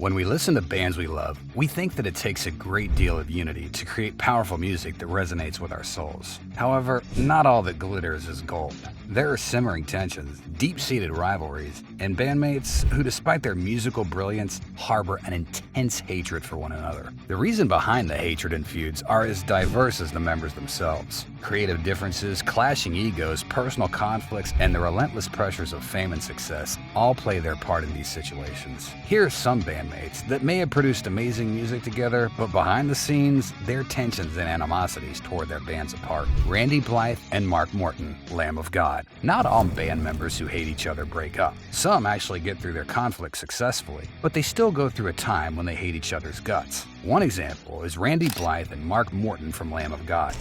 When we listen to bands we love, we think that it takes a great deal of unity to create powerful music that resonates with our souls. However, not all that glitters is gold. There are simmering tensions, deep-seated rivalries, and bandmates who, despite their musical brilliance, harbor an intense hatred for one another. The reason behind the hatred and feuds are as diverse as the members themselves. Creative differences, clashing egos, personal conflicts, and the relentless pressures of fame and success all play their part in these situations. Here are some bandmates that may have produced amazing music together, but behind the scenes, their tensions and animosities tore their bands apart. Randy Blythe and Mark Morton, Lamb of God. Not all band members who hate each other break up. Some actually get through their conflicts successfully, but they still go through a time when they hate each other's guts. One example is Randy Blythe and Mark Morton from Lamb of God.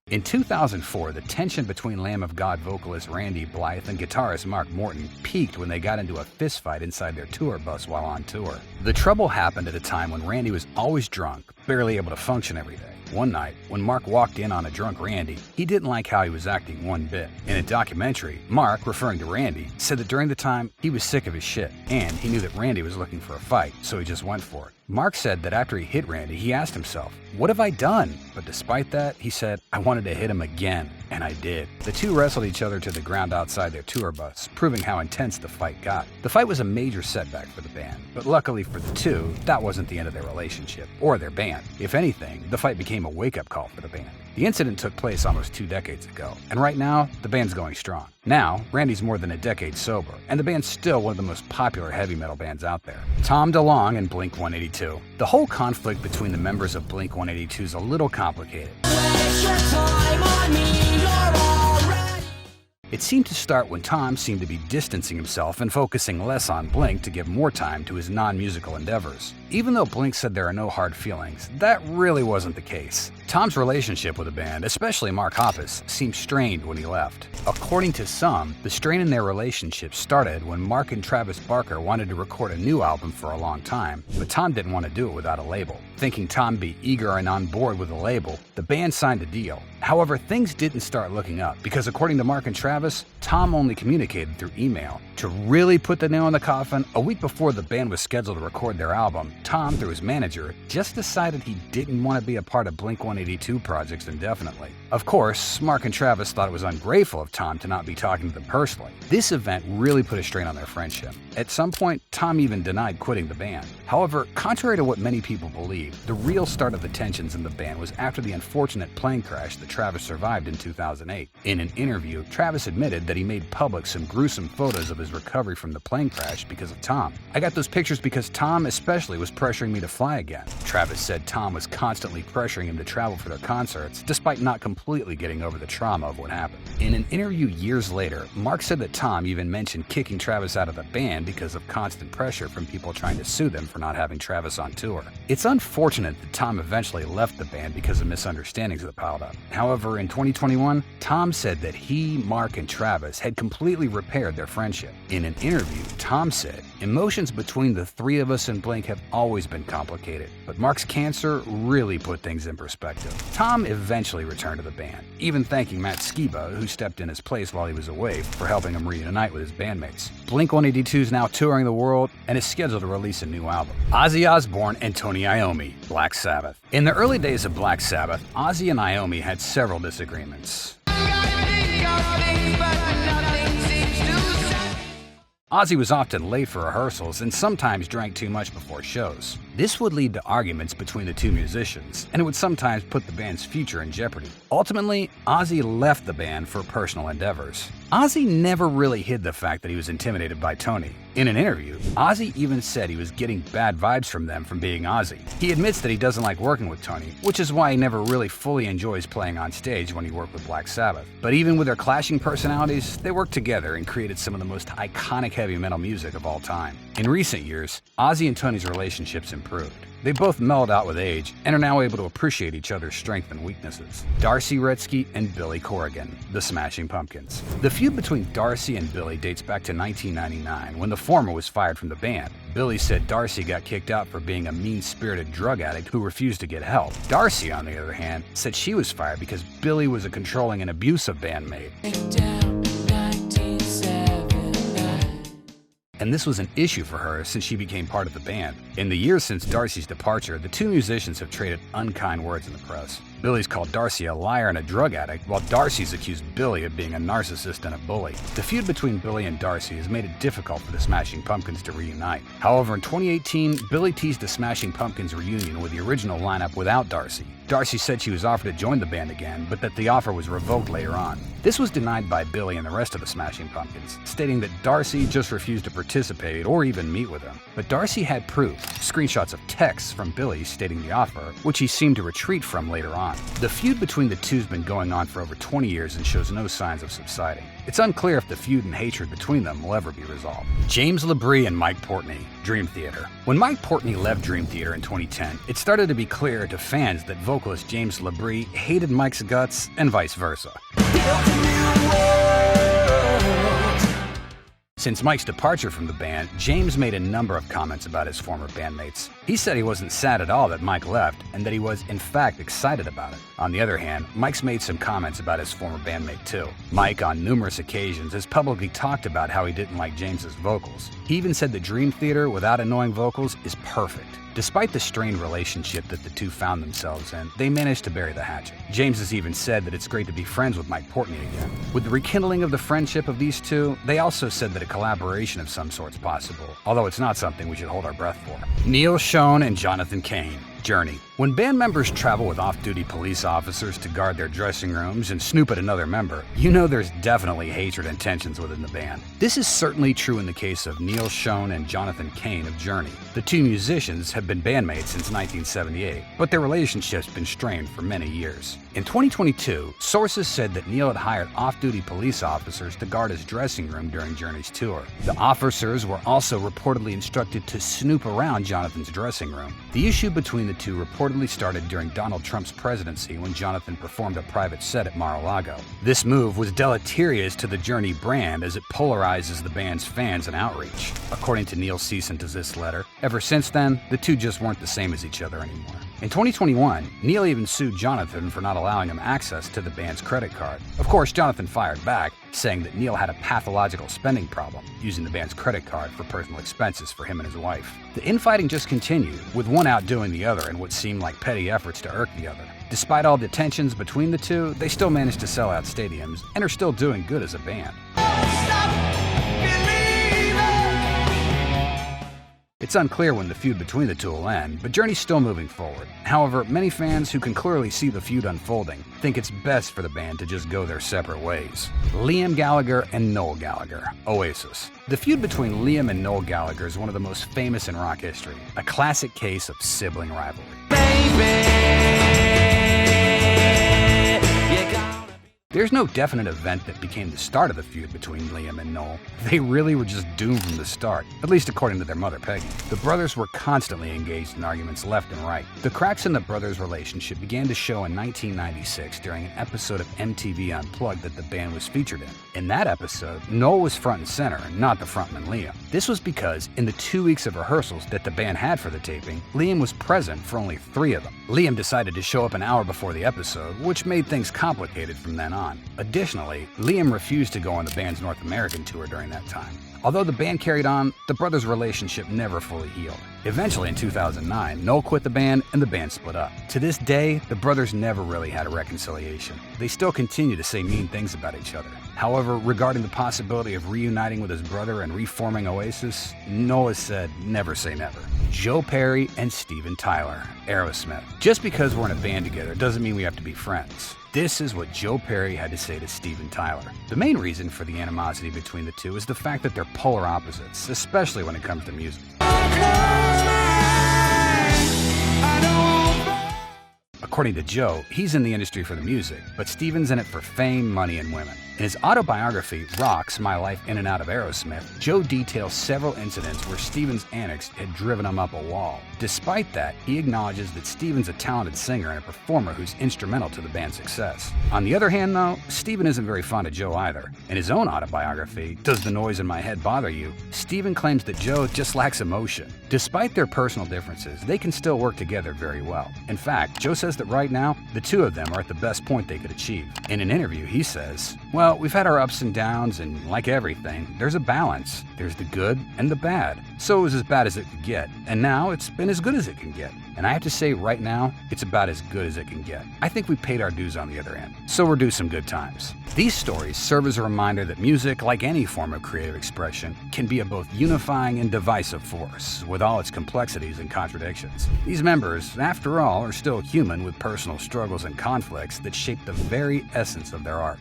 In 2004, the tension between Lamb of God vocalist Randy Blythe and guitarist Mark Morton peaked when they got into a fistfight inside their tour bus while on tour. The trouble happened at a time when Randy was always drunk, barely able to function every day. One night, when Mark walked in on a drunk Randy, he didn't like how he was acting one bit. In a documentary, Mark, referring to Randy, said that during the time, he was sick of his shit, and he knew that Randy was looking for a fight, so he just went for it. Mark said that after he hit Randy, he asked himself, "What have I done?" But despite that, he said, "I wanted to hit him again, and I did." The two wrestled each other to the ground outside their tour bus, proving how intense the fight got. The fight was a major setback for the band, but luckily for the two, that wasn't the end of their relationship, or their band. If anything, the fight became a wake-up call for the band. The incident took place almost 2 decades ago, and right now, the band's going strong. Now, Randy's more than a decade sober, and the band's still one of the most popular heavy metal bands out there. Tom DeLonge and Blink-182. The whole conflict between the members of Blink-182 is a little complicated. It seemed to start when Tom seemed to be distancing himself and focusing less on Blink to give more time to his non-musical endeavors. Even though Blink said there are no hard feelings, that really wasn't the case. Tom's relationship with the band, especially Mark Hoppus, seemed strained when he left. According to some, the strain in their relationship started when Mark and Travis Barker wanted to record a new album for a long time, but Tom didn't want to do it without a label. Thinking Tom be eager and on board with a label, the band signed a deal. However, things didn't start looking up because according to Mark and Travis, Tom only communicated through email. To really put the nail in the coffin, a week before the band was scheduled to record their album, Tom, through his manager, just decided he didn't want to be a part of Blink-182 projects indefinitely. Of course, Mark and Travis thought it was ungrateful of Tom to not be talking to them personally. This event really put a strain on their friendship. At some point, Tom even denied quitting the band. However, contrary to what many people believe, the real start of the tensions in the band was after the unfortunate plane crash that Travis survived in 2008. In an interview, Travis admitted that he made public some gruesome photos of his recovery from the plane crash because of Tom. "I got those pictures because Tom especially was pressuring me to fly again." Travis said Tom was constantly pressuring him to travel for their concerts, despite not completely getting over the trauma of what happened. In an interview years later, Mark said that Tom even mentioned kicking Travis out of the band because of constant pressure from people trying to sue them for not having Travis on tour. It's unfortunate that Tom eventually left the band because of misunderstandings that piled up. However, in 2021, Tom said that he, Mark, and Travis had completely repaired their friendship. In an interview, Tom said, "Emotions between the three of us and Blink have always been complicated, but Mark's cancer really put things in perspective." Tom eventually returned to the band, even thanking Matt Skiba, who stepped in his place while he was away, for helping him reunite with his bandmates. Blink-182 is now touring the world and is scheduled to release a new album. Ozzy Osbourne and Tony Iommi, Black Sabbath. In the early days of Black Sabbath, Ozzy and Iommi had several disagreements. Ozzy was often late for rehearsals and sometimes drank too much before shows. This would lead to arguments between the two musicians, and it would sometimes put the band's future in jeopardy. Ultimately, Ozzy left the band for personal endeavors. Ozzy never really hid the fact that he was intimidated by Tony. In an interview, Ozzy even said he was getting bad vibes from them from being Ozzy. He admits that he doesn't like working with Tony, which is why he never really fully enjoys playing on stage when he worked with Black Sabbath. But even with their clashing personalities, they worked together and created some of the most iconic heavy metal music of all time. In recent years, Ozzy and Tony's relationships improved. They both mellowed out with age and are now able to appreciate each other's strengths and weaknesses. Darcy Retzky and Billy Corrigan, the Smashing Pumpkins. The feud between Darcy and Billy dates back to 1999 when the former was fired from the band. Billy said Darcy got kicked out for being a mean-spirited drug addict who refused to get help. Darcy, on the other hand, said she was fired because Billy was a controlling and abusive bandmate. and this was an issue for her since she became part of the band. In the years since Darcy's departure, the two musicians have traded unkind words in the press. Billy's called Darcy a liar and a drug addict, while Darcy's accused Billy of being a narcissist and a bully. The feud between Billy and Darcy has made it difficult for the Smashing Pumpkins to reunite. However, in 2018, Billy teased the Smashing Pumpkins reunion with the original lineup without Darcy. Darcy said she was offered to join the band again, but that the offer was revoked later on. This was denied by Billy and the rest of the Smashing Pumpkins, stating that Darcy just refused to participate or even meet with him. But Darcy had proof, screenshots of texts from Billy stating the offer, which he seemed to retreat from later on. The feud between the two has been going on for over 20 years and shows no signs of subsiding. It's unclear if the feud and hatred between them will ever be resolved. James LaBrie and Mike Portnoy, Dream Theater. When Mike Portnoy left Dream Theater in 2010, it started to be clear to fans that vocalist James LaBrie hated Mike's guts and vice versa. Since Mike's departure from the band, James made a number of comments about his former bandmates. He said he wasn't sad at all that Mike left, and that he was, in fact, excited about it. On the other hand, Mike's made some comments about his former bandmate too. Mike, on numerous occasions, has publicly talked about how he didn't like James's vocals. He even said that Dream Theater without annoying vocals is perfect. Despite the strained relationship that the two found themselves in, they managed to bury the hatchet. James has even said that it's great to be friends with Mike Portnoy again. With the rekindling of the friendship of these two, they also said that a collaboration of some sort is possible, although it's not something we should hold our breath for. Neil Schon and Jonathan Cain. Journey. When band members travel with off-duty police officers to guard their dressing rooms and snoop at another member, you know there's definitely hatred and tensions within the band. This is certainly true in the case of Neil Schon and Jonathan Cain of Journey. The two musicians have been bandmates since 1978, but their relationship's been strained for many years. In 2022, sources said that Neil had hired off-duty police officers to guard his dressing room during Journey's tour. The officers were also reportedly instructed to snoop around Jonathan's dressing room. The issue between the two reportedly started during Donald Trump's presidency when Jonathan performed a private set at Mar-a-Lago. This move was deleterious to the Journey brand as it polarizes the band's fans and outreach. According to Neil's cease and desist letter, ever since then, the two just weren't the same as each other anymore. In 2021, Neil even sued Jonathan for not allowing him access to the band's credit card. Of course, Jonathan fired back, saying that Neil had a pathological spending problem, using the band's credit card for personal expenses for him and his wife. The infighting just continued, with one outdoing the other in what seemed like petty efforts to irk the other. Despite all the tensions between the two, they still managed to sell out stadiums and are still doing good as a band. It's unclear when the feud between the two will end, but Journey's still moving forward. However, many fans who can clearly see the feud unfolding think it's best for the band to just go their separate ways. Liam Gallagher and Noel Gallagher, Oasis. The feud between Liam and Noel Gallagher is one of the most famous in rock history, a classic case of sibling rivalry. There's no definite event that became the start of the feud between Liam and Noel. They really were just doomed from the start, at least according to their mother Peggy. The brothers were constantly engaged in arguments left and right. The cracks in the brothers' relationship began to show in 1996 during an episode of MTV Unplugged that the band was featured in. In that episode, Noel was front and center, not the frontman Liam. This was because in the 2 weeks of rehearsals that the band had for the taping, Liam was present for only 3 of them. Liam decided to show up an hour before the episode, which made things complicated from then on. Additionally, Liam refused to go on the band's North American tour during that time. Although the band carried on, the brothers' relationship never fully healed. Eventually, in 2009, Noel quit the band and the band split up. To this day, the brothers never really had a reconciliation. They still continue to say mean things about each other. However, regarding the possibility of reuniting with his brother and reforming Oasis, Noel has said never say never. Joe Perry and Steven Tyler, Aerosmith. Just because we're in a band together doesn't mean we have to be friends. This is what Joe Perry had to say to Steven Tyler. The main reason for the animosity between the two is the fact that they're polar opposites, especially when it comes to music. According to Joe, he's in the industry for the music, but Steven's in it for fame, money, and women. In his autobiography, Rocks, My Life In and Out of Aerosmith, Joe details several incidents where Steven's antics had driven him up a wall. Despite that, he acknowledges that Steven's a talented singer and a performer who's instrumental to the band's success. On the other hand, though, Steven isn't very fond of Joe either. In his own autobiography, Does the Noise in My Head Bother You?, Steven claims that Joe just lacks emotion. Despite their personal differences, they can still work together very well. In fact, Joe says that right now, the two of them are at the best point they could achieve. In an interview, he says, "Well, Well, we've had our ups and downs, and like everything, there's a balance. There's the good and the bad. So it was as bad as it could get, and now it's been as good as it can get. And I have to say right now, it's about as good as it can get. I think we paid our dues on the other end, so we're due some good times. These stories serve as a reminder that music, like any form of creative expression, can be a both unifying and divisive force, with all its complexities and contradictions. These members, after all, are still human with personal struggles and conflicts that shape the very essence of their art.